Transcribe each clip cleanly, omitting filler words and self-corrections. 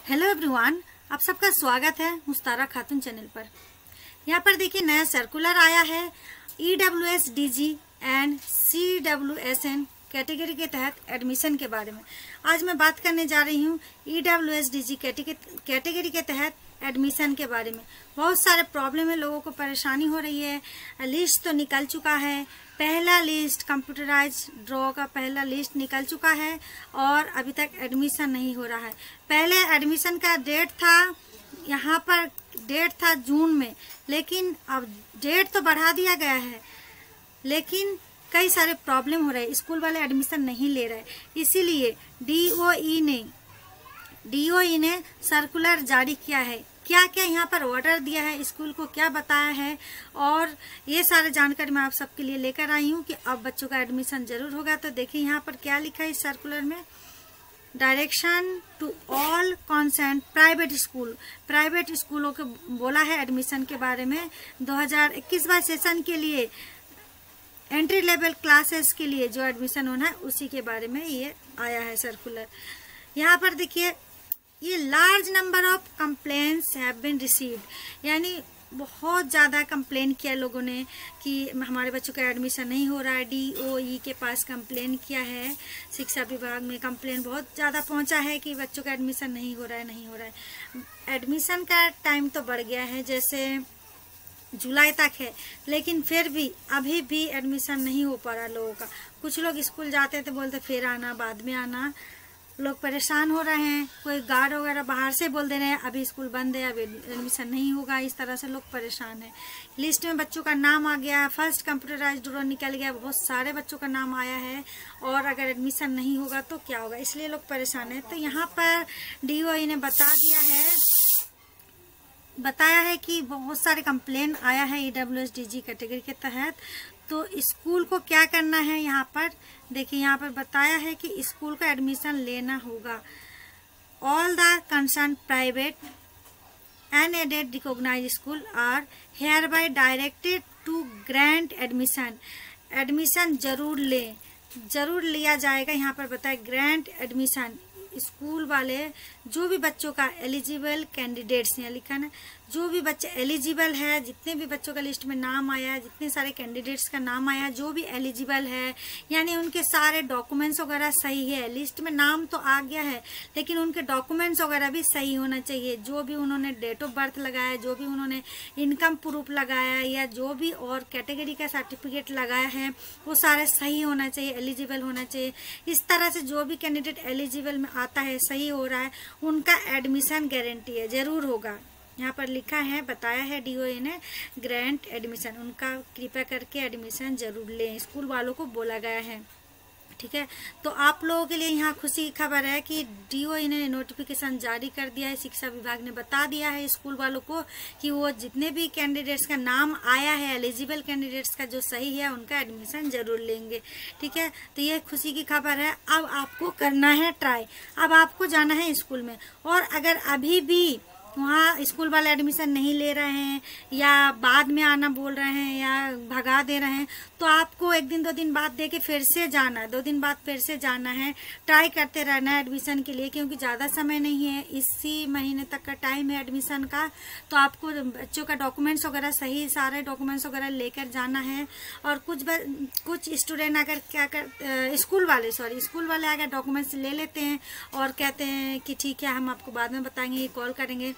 Hello everyone, आप सबका स्वागत है मुस्तारा खातून चैनल पर। यहाँ पर देखिए नया सर्कुलर आया है EWSDG एंड CWSN कैटेगरी के तहत एडमिशन के बारे में। आज मैं बात करने जा रही हूँ EWSDG कैटेगरी के तहत एडमिशन के बारे में। बहुत सारे प्रॉब्लम है, लोगों को परेशानी हो रही है। लिस्ट तो निकल चुका है, पहला लिस्ट कंप्यूटराइज ड्रॉ का पहला लिस्ट निकल चुका है और अभी तक एडमिशन नहीं हो रहा है। पहले एडमिशन का डेट था, यहाँ पर डेट था जून में, लेकिन अब डेट तो बढ़ा दिया गया है, लेकिन कई सारे प्रॉब्लम हो रहे हैं, स्कूल वाले एडमिशन नहीं ले रहे। इसीलिए DOE ने सर्कुलर जारी किया है। क्या क्या यहाँ पर ऑर्डर दिया है, स्कूल को क्या बताया है, और ये सारे जानकारी मैं आप सबके लिए लेकर आई हूँ कि अब बच्चों का एडमिशन जरूर होगा। तो देखिए यहाँ पर क्या लिखा है इस सर्कुलर में। Direction to all concern private स्कूलों को बोला है एडमिशन के बारे में। 2021 सेशन के लिए एंट्री लेवल क्लासेस के लिए जो एडमिशन होना है उसी के बारे में ये आया है सर्कुलर। यहाँ पर देखिए ये large number of complaints have been received, यानी बहुत ज़्यादा कंप्लेन किया लोगों ने कि हमारे बच्चों का एडमिशन नहीं हो रहा है। DOE के पास कंप्लेन किया है, शिक्षा विभाग में कंप्लेन बहुत ज़्यादा पहुंचा है कि बच्चों का एडमिशन नहीं हो रहा है। एडमिशन का टाइम तो बढ़ गया है, जैसे जुलाई तक है, लेकिन फिर भी अभी भी एडमिशन नहीं हो पा रहा लोगों का। कुछ लोग स्कूल जाते थे, बोलते फिर आना, बाद में आना। लोग परेशान हो रहे हैं, कोई गार्ड वगैरह बाहर से बोल दे रहे हैं अभी स्कूल बंद है, अभी एडमिशन नहीं होगा। इस तरह से लोग परेशान हैं। लिस्ट में बच्चों का नाम आ गया, फर्स्ट कंप्यूटराइज्ड ड्रॉ निकल गया, बहुत सारे बच्चों का नाम आया है, और अगर एडमिशन नहीं होगा तो क्या होगा, इसलिए लोग परेशान हैं। तो यहाँ पर DOE ने बताया है कि बहुत सारे कंप्लेन आया है EWSDG कैटेगरी के तहत। तो स्कूल को क्या करना है, यहाँ पर देखिए, यहाँ पर बताया है कि स्कूल का एडमिशन लेना होगा। All the concern private unaided recognised school are hereby directed to grant admission जरूर लिया जाएगा। यहाँ पर बताया ग्रांट एडमिशन, स्कूल वाले जो भी बच्चों का एलिजिबल कैंडिडेट्स, यहाँ लिखा ना, जो भी बच्चे एलिजिबल है, जितने भी बच्चों का लिस्ट में नाम आया है, जितने सारे कैंडिडेट्स का नाम आया है, जो भी एलिजिबल है, यानी उनके सारे डॉक्यूमेंट्स वगैरह सही है। लिस्ट में नाम तो आ गया है, लेकिन उनके डॉक्यूमेंट्स वगैरह भी सही होना चाहिए। जो भी उन्होंने डेट ऑफ बर्थ लगाया, जो भी उन्होंने इनकम प्रूफ लगाया, या जो भी और कैटेगरी का सर्टिफिकेट लगाया है, वो सारे सही होना चाहिए, एलिजिबल होना चाहिए। इस तरह से जो भी कैंडिडेट एलिजिबल में आता है, सही हो रहा है, उनका एडमिशन गारंटी है, जरूर होगा। यहाँ पर लिखा है, बताया है DOE ने ग्रांट एडमिशन, उनका कृपया करके एडमिशन जरूर लें, स्कूल वालों को बोला गया है। ठीक है, तो आप लोगों के लिए यहाँ खुशी की खबर है कि DOE ने नोटिफिकेशन जारी कर दिया है। शिक्षा विभाग ने बता दिया है स्कूल वालों को कि वो जितने भी कैंडिडेट्स का नाम आया है, एलिजिबल कैंडिडेट्स का जो सही है, उनका एडमिशन जरूर लेंगे। ठीक है, तो ये खुशी की खबर है। अब आपको करना है ट्राई, अब आपको जाना है स्कूल में, और अगर अभी भी वहाँ स्कूल वाले एडमिशन नहीं ले रहे हैं, या बाद में आना बोल रहे हैं, या भगा दे रहे हैं, तो आपको 1 दिन 2 दिन बाद दे के फिर से जाना है, 2 दिन बाद फिर से जाना है, ट्राई करते रहना है एडमिशन के लिए, क्योंकि ज़्यादा समय नहीं है, इसी महीने तक का टाइम है एडमिशन का। तो आपको बच्चों का डॉक्यूमेंट्स वगैरह सही, सारे डॉक्यूमेंट्स वगैरह लेकर जाना है। और कुछ स्टूडेंट अगर स्कूल वाले अगर डॉक्यूमेंट्स ले लेते हैं और कहते हैं कि ठीक है, हम आपको बाद में बताएंगे, कॉल करेंगे,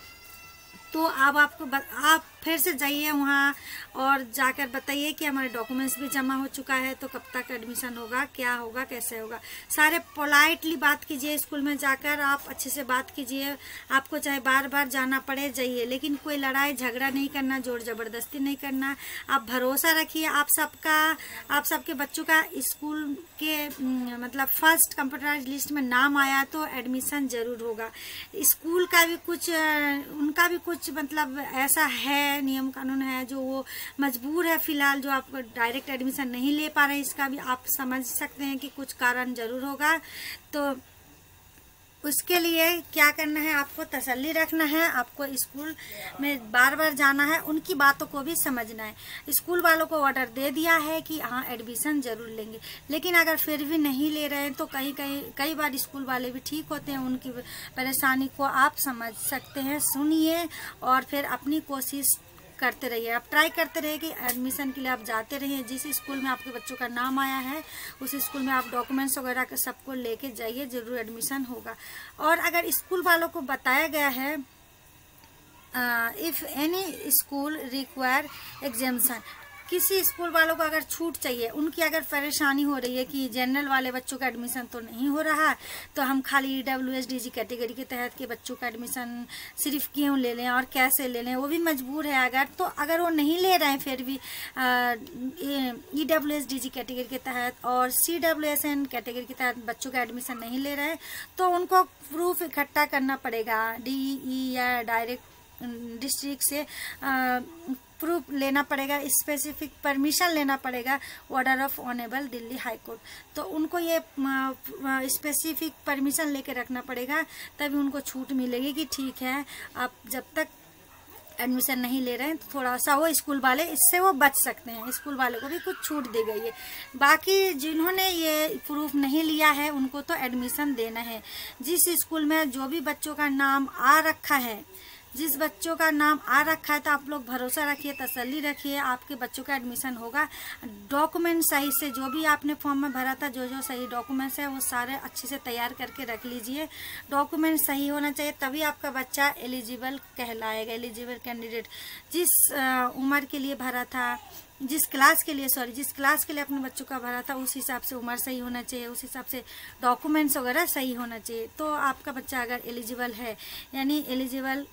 तो अब आप फिर से जाइए वहाँ और जाकर बताइए कि हमारे डॉक्यूमेंट्स भी जमा हो चुका है, तो कब तक एडमिशन होगा, क्या होगा, कैसे होगा। सारे पोलाइटली बात कीजिए, स्कूल में जाकर आप अच्छे से बात कीजिए। आपको चाहे बार बार जाना पड़े, जाइए, लेकिन कोई लड़ाई झगड़ा नहीं करना, जोर जबरदस्ती नहीं करना। आप भरोसा रखिए, आप सबके बच्चों का स्कूल के मतलब फर्स्ट कंप्यूटराइज्ड लिस्ट में नाम आया तो एडमिशन जरूर होगा। स्कूल का भी उनका भी कुछ मतलब ऐसा है, नियम कानून है, जो वो मजबूर है फिलहाल, जो आपको डायरेक्ट एडमिशन नहीं ले पा रहे, इसका भी आप समझ सकते हैं कि कुछ कारण जरूर होगा। तो उसके लिए क्या करना है, आपको तसल्ली रखना है, आपको स्कूल में बार बार जाना है, उनकी बातों को भी समझना है। स्कूल वालों को ऑर्डर दे दिया है कि हाँ एडमिशन जरूर लेंगे, लेकिन अगर फिर भी नहीं ले रहे हैं तो कई बार स्कूल वाले भी ठीक होते हैं, उनकी परेशानी को आप समझ सकते हैं। सुनिए और फिर अपनी कोशिश करते रहिए, आप ट्राई करते रहिए कि एडमिशन के लिए आप जाते रहिए। जिस स्कूल में आपके बच्चों का नाम आया है उस स्कूल में आप डॉक्यूमेंट्स वगैरह के सबको लेके जाइए, जरूर एडमिशन होगा। और अगर स्कूल वालों को बताया गया है इफ़ एनी स्कूल रिक्वायर एग्जामेशन, किसी स्कूल वालों को अगर छूट चाहिए, उनकी अगर परेशानी हो रही है कि जनरल वाले बच्चों का एडमिशन तो नहीं हो रहा, तो हम खाली EWSDG कैटेगरी के तहत के बच्चों का एडमिशन सिर्फ क्यों ले लें और कैसे ले लें, वो भी मजबूर है अगर, तो अगर वो नहीं ले रहे हैं फिर भी EWSDG कैटेगरी के तहत और CWSN कैटेगरी के तहत बच्चों का एडमिशन नहीं ले रहे हैं, तो उनको प्रूफ इकट्ठा करना पड़ेगा, DE या डायरेक्ट डिस्ट्रिक्ट से प्रूफ लेना पड़ेगा, स्पेसिफिक परमिशन लेना पड़ेगा, order of honourable Delhi high court. तो उनको ये स्पेसिफिक परमिशन लेके रखना पड़ेगा, तभी उनको छूट मिलेगी कि ठीक है आप जब तक एडमिशन नहीं ले रहे हैं तो थोड़ा सा वो स्कूल वाले इससे वो बच सकते हैं, स्कूल वाले को भी कुछ छूट दी गई है। बाकी जिन्होंने ये प्रूफ नहीं लिया है उनको तो एडमिशन देना है। जिस स्कूल में जो भी बच्चों का नाम आ रखा है, जिस बच्चों का नाम आ रखा है, तो आप लोग भरोसा रखिए, तसल्ली रखिए, आपके बच्चों का एडमिशन होगा। डॉक्यूमेंट सही से, जो भी आपने फॉर्म में भरा था, जो सही डॉक्यूमेंट्स है वो सारे अच्छे से तैयार करके रख लीजिए। डॉक्यूमेंट सही होना चाहिए, तभी आपका बच्चा एलिजिबल कहलाएगा, एलिजिबल कैंडिडेट। जिस उम्र के लिए भरा था, जिस क्लास के लिए अपने बच्चों का भरा था, उस हिसाब से उम्र सही होना चाहिए, उस हिसाब से डॉक्यूमेंट्स वगैरह सही होना चाहिए। तो आपका बच्चा अगर एलिजिबल है, यानी एलिजिबल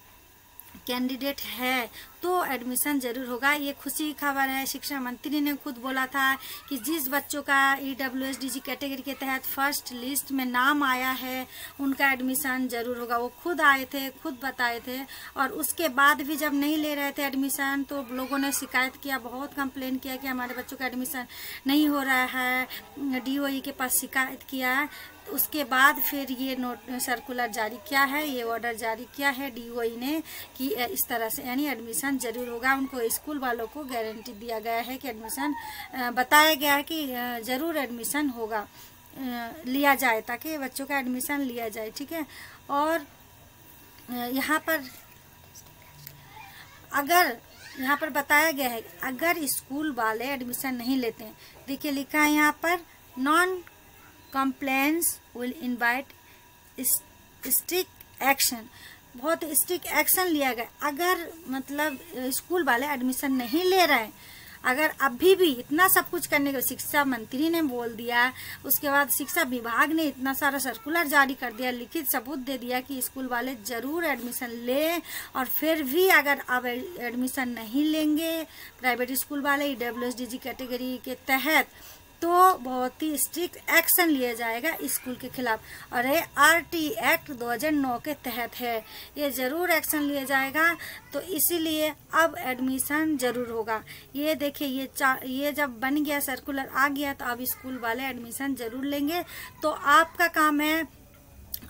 कैंडिडेट है, तो एडमिशन जरूर होगा। ये खुशी की खबर है, शिक्षा मंत्री ने खुद बोला था कि जिस बच्चों का EWSDG कैटेगरी के तहत फर्स्ट लिस्ट में नाम आया है उनका एडमिशन जरूर होगा। वो खुद आए थे, खुद बताए थे, और उसके बाद भी जब नहीं ले रहे थे एडमिशन तो लोगों ने शिकायत किया, बहुत कंप्लेन किया कि हमारे बच्चों का एडमिशन नहीं हो रहा है, DOE के पास शिकायत किया। उसके बाद फिर ये सर्कुलर जारी किया है, ये ऑर्डर जारी किया है DOE ने कि इस तरह से यानी एडमिशन जरूर होगा। उनको स्कूल वालों को गारंटी दिया गया है कि एडमिशन, बताया गया है कि जरूर एडमिशन होगा, लिया जाए, ताकि बच्चों का एडमिशन लिया जाए, ठीक है। और यहाँ पर बताया गया है अगर स्कूल वाले एडमिशन नहीं लेते हैं, देखिए लिखा है यहाँ पर, non complaints will invite strict action, बहुत स्ट्रिक्ट एक्शन लिया गया। अगर मतलब स्कूल वाले एडमिशन नहीं ले रहे हैं, अगर अभी भी इतना सब कुछ करने के शिक्षा मंत्री ने बोल दिया, उसके बाद शिक्षा विभाग ने इतना सारा सर्कुलर जारी कर दिया, लिखित सबूत दे दिया कि स्कूल वाले जरूर एडमिशन लें, और फिर भी अगर अब एडमिशन नहीं लेंगे प्राइवेट स्कूल वाले EWSDG कैटेगरी के तहत, तो बहुत ही स्ट्रिक्ट एक्शन लिया जाएगा स्कूल के खिलाफ। और ये RT एक्ट 2009 के तहत है, ये जरूर एक्शन लिया जाएगा। तो इसीलिए अब एडमिशन जरूर होगा। ये देखिए, ये जब बन गया, सर्कुलर आ गया, तो अब स्कूल वाले एडमिशन जरूर लेंगे। तो आपका काम है,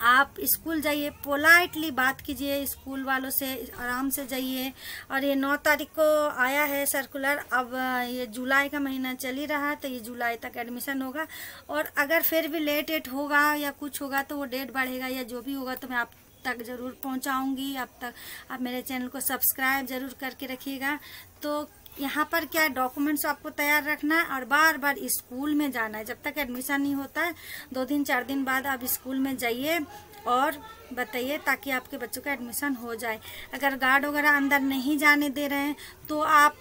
आप स्कूल जाइए, पोलाइटली बात कीजिए स्कूल वालों से, आराम से जाइए। और ये 9 तारीख को आया है सर्कुलर, अब ये जुलाई का महीना चल ही रहा है, तो ये जुलाई तक एडमिशन होगा। और अगर फिर भी लेट होगा या कुछ होगा तो वो डेट बढ़ेगा या जो भी होगा तो मैं आप तक ज़रूर पहुंचाऊंगी। अब तक आप मेरे चैनल को सब्सक्राइब ज़रूर करके रखिएगा। तो यहाँ पर क्या डॉक्यूमेंट्स आपको तैयार रखना है और बार बार स्कूल में जाना है। जब तक एडमिशन नहीं होता है 2 दिन 4 दिन बाद आप स्कूल में जाइए और बताइए, ताकि आपके बच्चों का एडमिशन हो जाए। अगर गार्ड वगैरह अंदर नहीं जाने दे रहे हैं तो आप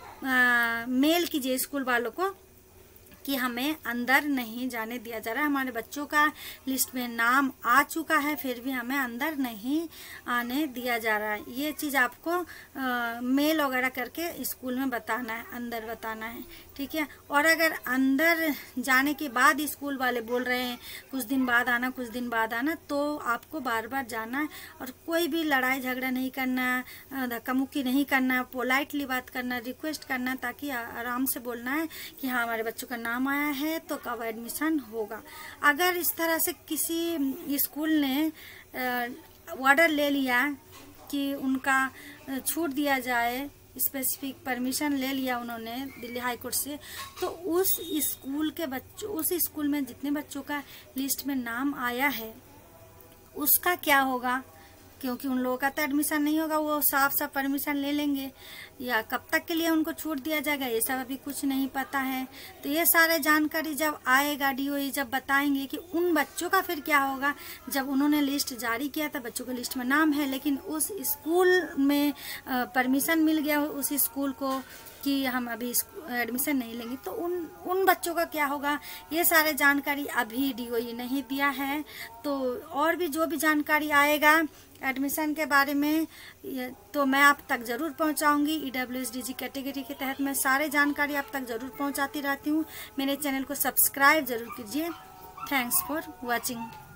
मेल कीजिए स्कूल वालों को कि हमें अंदर नहीं जाने दिया जा रहा है, हमारे बच्चों का लिस्ट में नाम आ चुका है फिर भी हमें अंदर नहीं आने दिया जा रहा है। ये चीज़ आपको मेल वगैरह करके स्कूल में बताना है, अंदर बताना है, ठीक है। और अगर अंदर जाने के बाद स्कूल वाले बोल रहे हैं कुछ दिन बाद आना, कुछ दिन बाद आना, तो आपको बार बार जाना है। और कोई भी लड़ाई झगड़ा नहीं करना, धक्का मुक्की नहीं करना, पोलाइटली बात करना, रिक्वेस्ट करना, ताकि आराम से बोलना है कि हाँ हमारे बच्चों का नाम आया है तो कब एडमिशन होगा। अगर इस तरह से किसी स्कूल ने ऑर्डर ले लिया कि उनका छूट दिया जाए, स्पेसिफिक परमिशन ले लिया उन्होंने दिल्ली हाई कोर्ट से, तो उस स्कूल के बच्चों, उस स्कूल में जितने बच्चों का लिस्ट में नाम आया है उसका क्या होगा? क्योंकि उन लोगों का तो एडमिशन नहीं होगा, वो साफ साफ परमिशन ले लेंगे, या कब तक के लिए उनको छूट दिया जाएगा ये सब अभी कुछ नहीं पता है। तो ये सारे जानकारी जब आएगा DOE जब बताएंगे कि उन बच्चों का फिर क्या होगा। जब उन्होंने लिस्ट जारी किया था, बच्चों के लिस्ट में नाम है, लेकिन उस स्कूल में परमिशन मिल गया उस स्कूल को कि हम अभी एडमिशन नहीं लेंगे, तो उन बच्चों का क्या होगा? ये सारे जानकारी अभी DOE नहीं दिया है। तो और भी जो भी जानकारी आएगा एडमिशन के बारे में तो मैं आप तक ज़रूर पहुंचाऊंगी। EWSDG कैटेगरी के तहत मैं सारे जानकारी आप तक ज़रूर पहुंचाती रहती हूं। मेरे चैनल को सब्सक्राइब ज़रूर कीजिए। Thanks for watching.